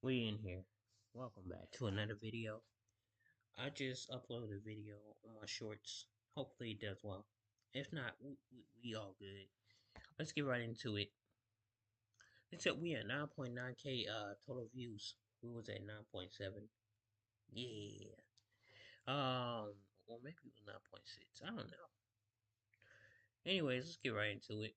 We in here. Welcome back to another video. I just uploaded a video on my shorts. Hopefully it does well. If not, we all good. Let's get right into it. Except we at 9.9k total views. We was at 9.7. Yeah. Or maybe it was 9.6. I don't know. Anyways, let's get right into it.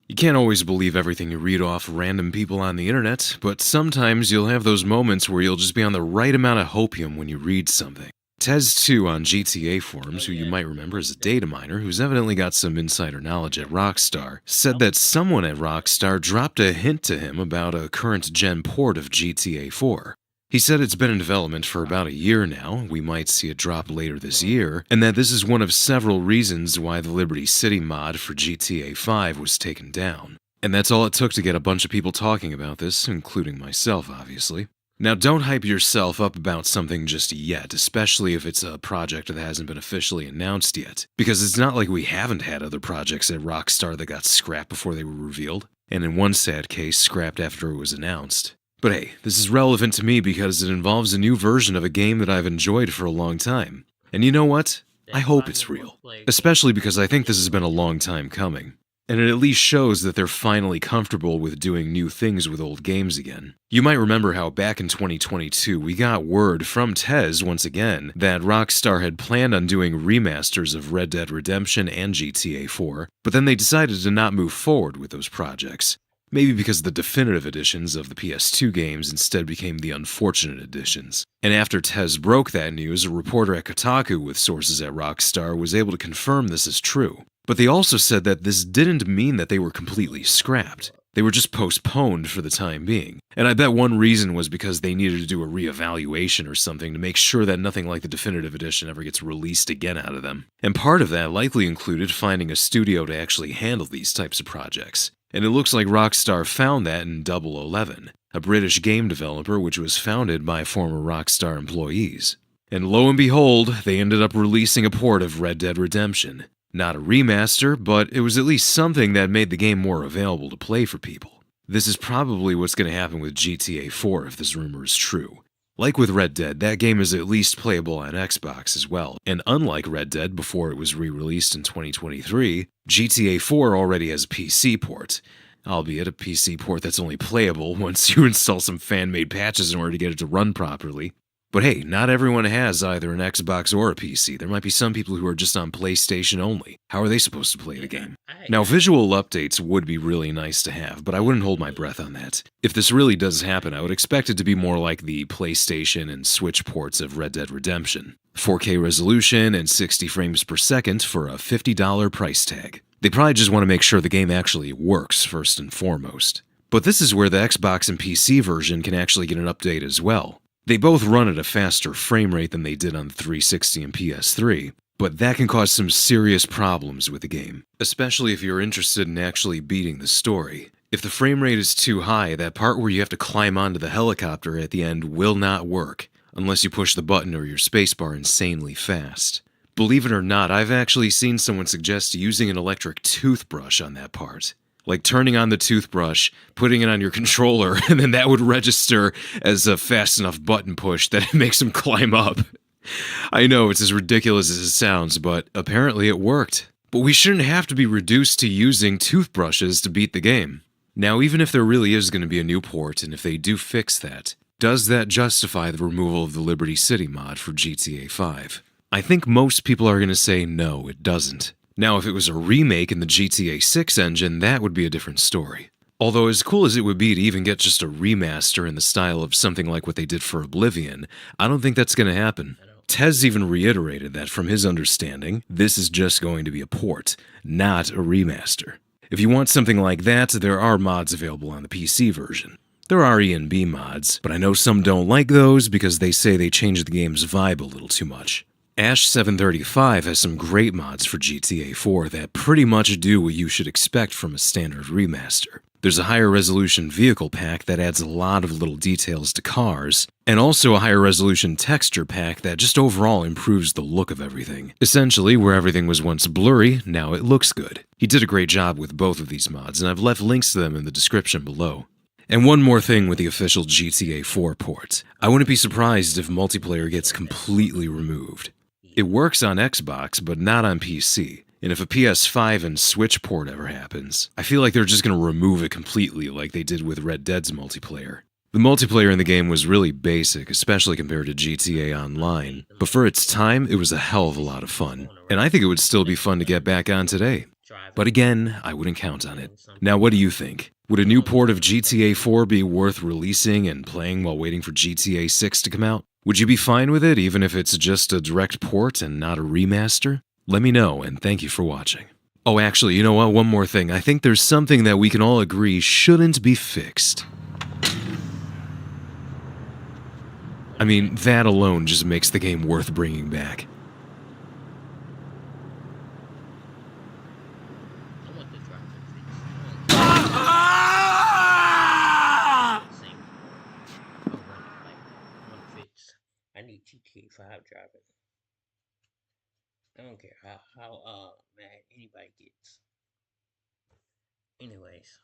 You can't always believe everything you read off random people on the internet, but sometimes you'll have those moments where you'll just be on the right amount of hopium when you read something. Tez2 on GTA forums, who you might remember as a data miner who's evidently got some insider knowledge at Rockstar, said that someone at Rockstar dropped a hint to him about a current-gen port of GTA 4. He said it's been in development for about a year now, we might see it drop later this year, and that this is one of several reasons why the Liberty City mod for GTA 5 was taken down. And that's all it took to get a bunch of people talking about this, including myself, obviously. Now, don't hype yourself up about something just yet, especially if it's a project that hasn't been officially announced yet, because it's not like we haven't had other projects at Rockstar that got scrapped before they were revealed, and in one sad case, scrapped after it was announced. But hey, this is relevant to me because it involves a new version of a game that I've enjoyed for a long time. And you know what? I hope it's real. Especially because I think this has been a long time coming. And it at least shows that they're finally comfortable with doing new things with old games again. You might remember how back in 2022 we got word from Tez once again that Rockstar had planned on doing remasters of Red Dead Redemption and GTA 4, but then they decided to not move forward with those projects. Maybe because the definitive editions of the PS2 games instead became the unfortunate editions. And after Tez broke that news, a reporter at Kotaku with sources at Rockstar was able to confirm this is true. But they also said that this didn't mean that they were completely scrapped. They were just postponed for the time being. And I bet one reason was because they needed to do a reevaluation or something to make sure that nothing like the definitive edition ever gets released again out of them. And part of that likely included finding a studio to actually handle these types of projects. And it looks like Rockstar found that in Double 11, a British game developer which was founded by former Rockstar employees. And lo and behold, they ended up releasing a port of Red Dead Redemption. Not a remaster, but it was at least something that made the game more available to play for people. This is probably what's going to happen with GTA 4 if this rumor is true. Like with Red Dead, that game is at least playable on Xbox as well, and unlike Red Dead before it was re-released in 2023, GTA 4 already has a PC port, albeit a PC port that's only playable once you install some fan-made patches in order to get it to run properly. But hey, not everyone has either an Xbox or a PC. There might be some people who are just on PlayStation only. How are they supposed to play the game? Now, visual updates would be really nice to have, but I wouldn't hold my breath on that. If this really does happen, I would expect it to be more like the PlayStation and Switch ports of Red Dead Redemption. 4K resolution and 60 frames per second for a $50 price tag. They probably just want to make sure the game actually works first and foremost. But this is where the Xbox and PC version can actually get an update as well. They both run at a faster frame rate than they did on the 360 and PS3, but that can cause some serious problems with the game, especially if you're interested in actually beating the story. If the frame rate is too high, that part where you have to climb onto the helicopter at the end will not work, unless you push the button or your spacebar insanely fast. Believe it or not, I've actually seen someone suggest using an electric toothbrush on that part. Like turning on the toothbrush, putting it on your controller, and then that would register as a fast enough button push that it makes him climb up. I know it's as ridiculous as it sounds, but apparently it worked. But we shouldn't have to be reduced to using toothbrushes to beat the game. Now, even if there really is going to be a new port, and if they do fix that, does that justify the removal of the Liberty City mod for GTA 5? I think most people are going to say no, it doesn't. Now, if it was a remake in the GTA 6 engine, that would be a different story. Although as cool as it would be to even get just a remaster in the style of something like what they did for Oblivion, I don't think that's going to happen. Tez even reiterated that from his understanding, this is just going to be a port, not a remaster. If you want something like that, there are mods available on the PC version. There are E&B mods, but I know some don't like those because they say they change the game's vibe a little too much. Ash735 has some great mods for GTA 4 that pretty much do what you should expect from a standard remaster. There's a higher resolution vehicle pack that adds a lot of little details to cars, and also a higher resolution texture pack that just overall improves the look of everything. Essentially, where everything was once blurry, now it looks good. He did a great job with both of these mods, and I've left links to them in the description below. And one more thing with the official GTA 4 port. I wouldn't be surprised if multiplayer gets completely removed. It works on Xbox, but not on PC. And if a PS5 and Switch port ever happens, I feel like they're just going to remove it completely like they did with Red Dead's multiplayer. The multiplayer in the game was really basic, especially compared to GTA Online, but for its time, it was a hell of a lot of fun. And I think it would still be fun to get back on today. But again, I wouldn't count on it. Now, what do you think? Would a new port of GTA 4 be worth releasing and playing while waiting for GTA 6 to come out? Would you be fine with it even if it's just a direct port and not a remaster? Let me know, and thank you for watching. Oh, actually, you know what? One more thing. I think there's something that we can all agree shouldn't be fixed. I mean, that alone just makes the game worth bringing back. I want the driver fix. I want fix. I need GTA 5 driving. I don't care how mad anybody gets. Anyways.